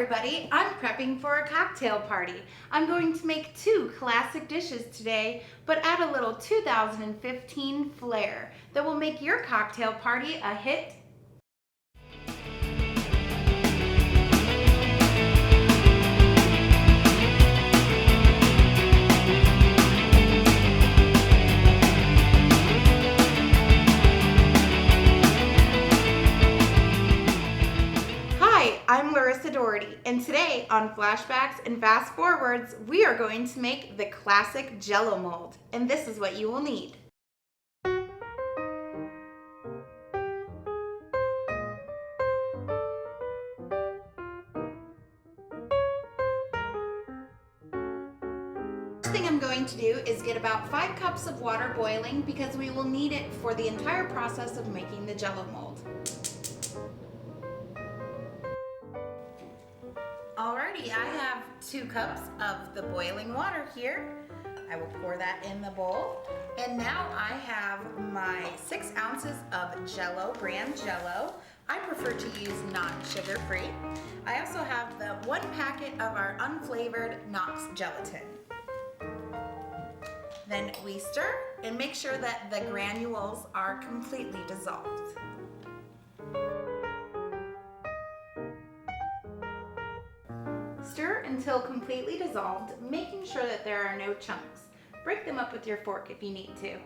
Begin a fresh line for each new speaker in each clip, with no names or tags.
everybody, I'm prepping for a cocktail party. I'm going to make two classic dishes today, but add a little 2015 flair that will make your cocktail party a hit. I'm LaRissa Daugherty, and today on Flashbacks and Fastforwards, we are going to make the classic Jell-O mold, and this is what you will need. First thing I'm going to do is get about 5 cups of water boiling because we will need it for the entire process of making the Jell-O mold. Alrighty, I have 2 cups of the boiling water here. I will pour that in the bowl. And now I have my 6 ounces of Jell-O, brand Jell-O. I prefer to use non-sugar-free. I also have the 1 packet of our unflavored Knox gelatin. Then we stir and make sure that the granules are completely dissolved. Stir until completely dissolved, making sure that there are no chunks. Break them up with your fork if you need to.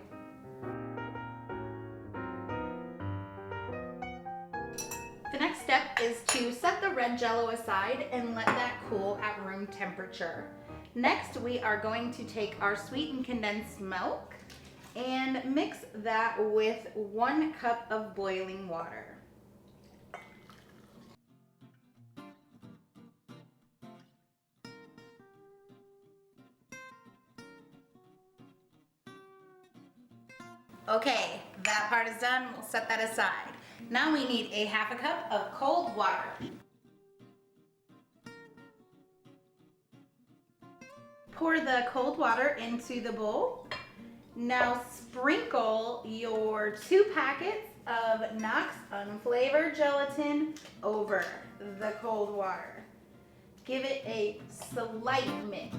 The next step is to set the red Jell-O aside and let that cool at room temperature. Next, we are going to take our sweetened condensed milk and mix that with 1 cup of boiling water. Okay, that part is done. We'll set that aside. Now we need a 1/2 cup of cold water. Pour the cold water into the bowl. Now sprinkle your 2 packets of Knox unflavored gelatin over the cold water. Give it a slight mix.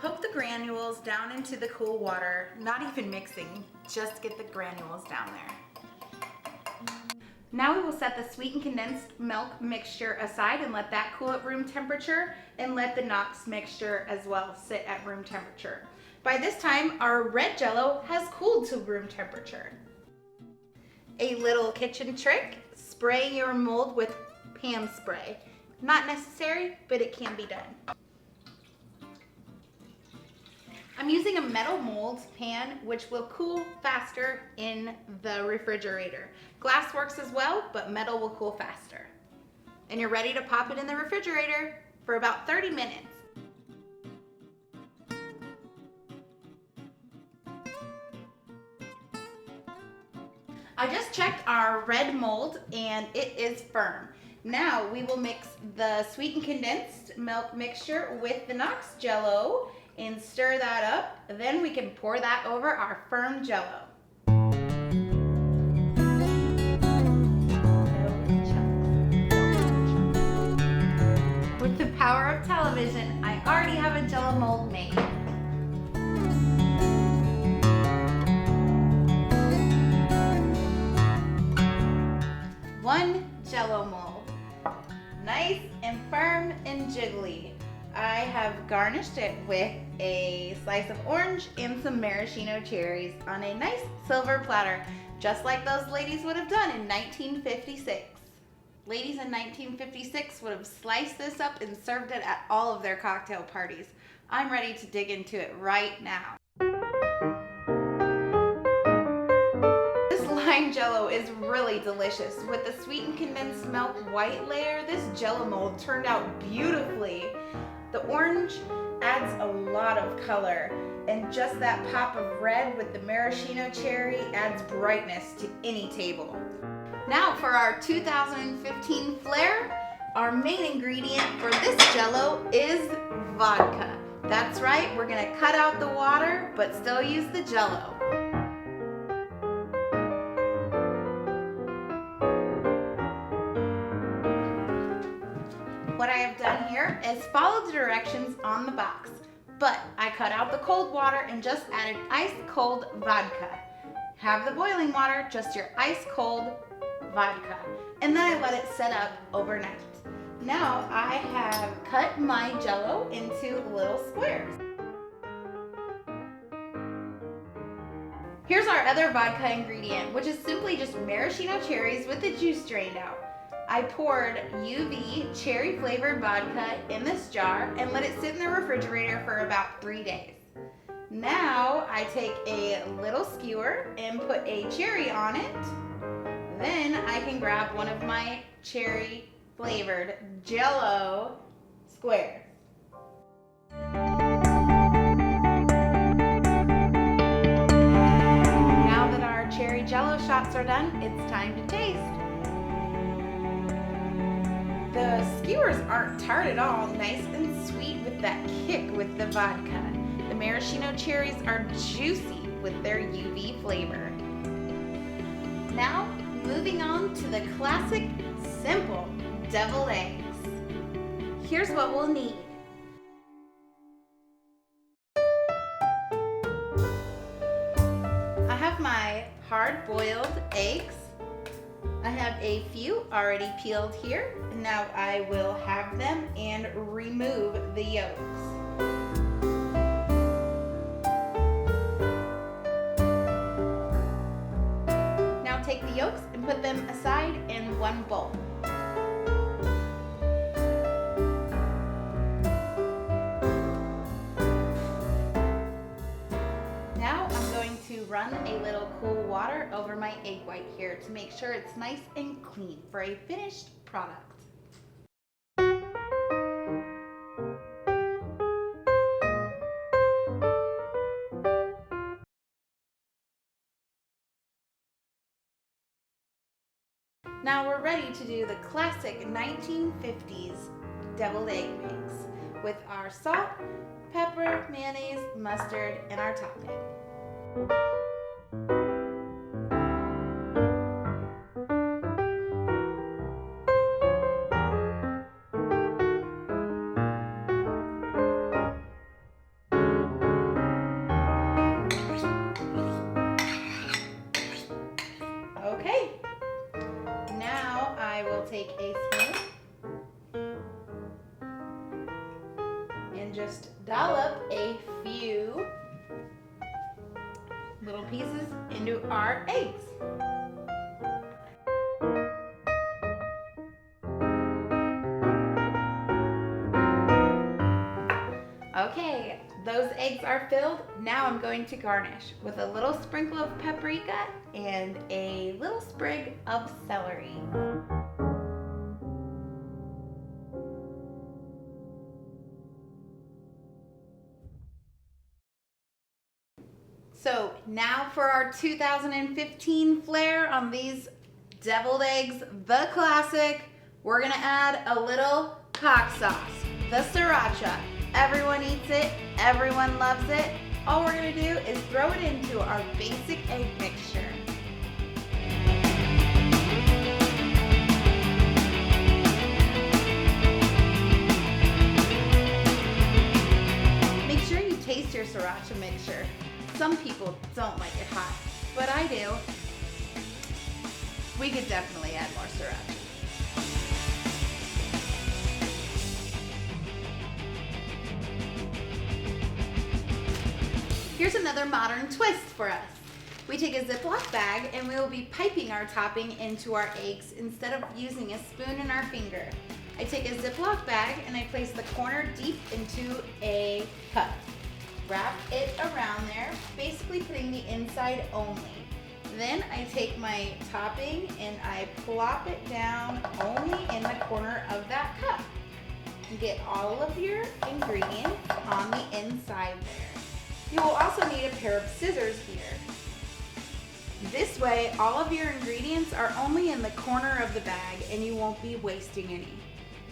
Poke the granules down into the cool water, not even mixing, just get the granules down there. Now we will set the sweetened condensed milk mixture aside and let that cool at room temperature, and let the Knox mixture as well sit at room temperature. By this time, our red Jell-O has cooled to room temperature. A little kitchen trick, spray your mold with Pam spray. Not necessary, but it can be done. I'm using a metal mold pan, which will cool faster in the refrigerator. Glass works as well, but metal will cool faster. And you're ready to pop it in the refrigerator for about 30 minutes. I just checked our red mold and it is firm. Now we will mix the sweetened condensed milk mixture with the Knox Jell-O and stir that up. Then we can pour that over our firm Jell-O. With the power of television, I already have a Jell-O mold made. One Jell-O mold. Nice and firm and jiggly. I have garnished it with a slice of orange and some maraschino cherries on a nice silver platter, just like those ladies would have done in 1956. Ladies in 1956 would have sliced this up and served it at all of their cocktail parties. I'm ready to dig into it right now. This lime Jell-O is really delicious. With the sweetened condensed milk white layer, this Jell-O mold turned out beautifully. The orange adds a lot of color, and just that pop of red with the maraschino cherry adds brightness to any table. Now for our 2015 flair, our main ingredient for this Jell-O is vodka. That's right, we're gonna cut out the water, but still use the Jell-O. What I have done here is follow the directions on the box, but I cut out the cold water and just added ice cold vodka. Have the boiling water, just your ice cold vodka, and then I let it set up overnight. Now I have cut my Jell-O into little squares. Here's our other vodka ingredient, which is simply just maraschino cherries with the juice drained out. I poured UV cherry flavored vodka in this jar and let it sit in the refrigerator for about 3 days. Now I take a little skewer and put a cherry on it. Then I can grab one of my cherry flavored Jell-O squares. Now that our cherry Jell-O shots are done, it's time to taste. The skewers aren't tart at all, nice and sweet with that kick with the vodka. The maraschino cherries are juicy with their UV flavor. Now, moving on to the classic, simple deviled eggs. Here's what we'll need. I have my hard-boiled eggs. I have a few already peeled here. Now I will have them and remove the yolks. Now take the yolks and put them aside in one bowl. Now I'm going to run a little cool water over my egg white here to make sure it's nice and clean for a finished product. Now we're ready to do the classic 1950s deviled egg mix with our salt, pepper, mayonnaise, mustard, and our topping. Okay, now I will take a spoon and just dollop a few little pieces into our eggs. Okay, those eggs are filled. Now I'm going to garnish with a little sprinkle of paprika and a little sprig of celery. So now for our 2015 flair on these deviled eggs, the classic, we're gonna add a little cock sauce, the sriracha. Everyone eats it, everyone loves it. All we're gonna do is throw it into our basic egg mixture. Make sure you taste your sriracha mixture. Some people don't like it hot, but I do. We could definitely add more sriracha. Here's another modern twist for us. We take a Ziploc bag and we will be piping our topping into our eggs instead of using a spoon and our finger. I take a Ziploc bag and I place the corner deep into a cup. Wrap it around there, basically putting the inside only. Then I take my topping and I plop it down only in the corner of that cup. Get all of your ingredients on the inside there. You will also need a pair of scissors here. This way, all of your ingredients are only in the corner of the bag and you won't be wasting any.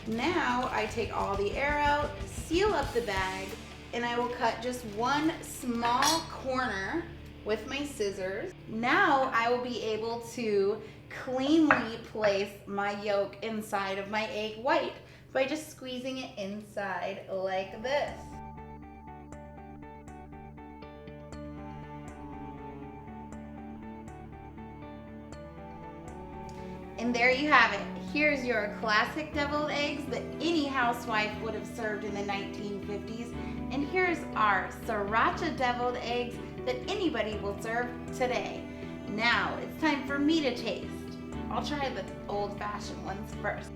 Now I take all the air out, seal up the bag, and I will cut just one small corner with my scissors. Now I will be able to cleanly place my yolk inside of my egg white by just squeezing it inside like this. And there you have it. Here's your classic deviled eggs that any housewife would have served in the 1950s. And here's our sriracha deviled eggs that anybody will serve today. Now it's time for me to taste. I'll try the old-fashioned ones first.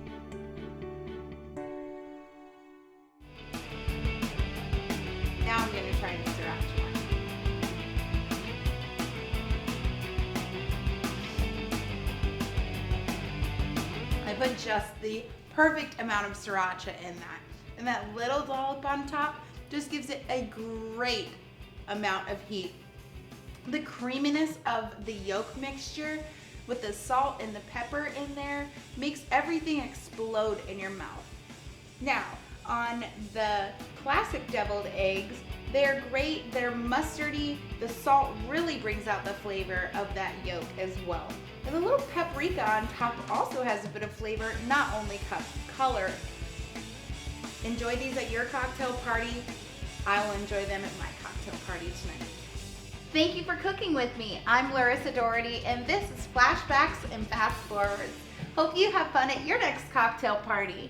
Now I'm gonna try the sriracha one. I put just the perfect amount of sriracha in that. And that little dollop on top just gives it a great amount of heat. The creaminess of the yolk mixture with the salt and the pepper in there makes everything explode in your mouth. Now, on the classic deviled eggs, they're great, they're mustardy. The salt really brings out the flavor of that yolk as well. And the little paprika on top also has a bit of flavor, not only color. Enjoy these at your cocktail party. I will enjoy them at my cocktail party tonight. Thank you for cooking with me. I'm LaRissa Daugherty, and this is Flashbacks and Fastforwards. Hope you have fun at your next cocktail party.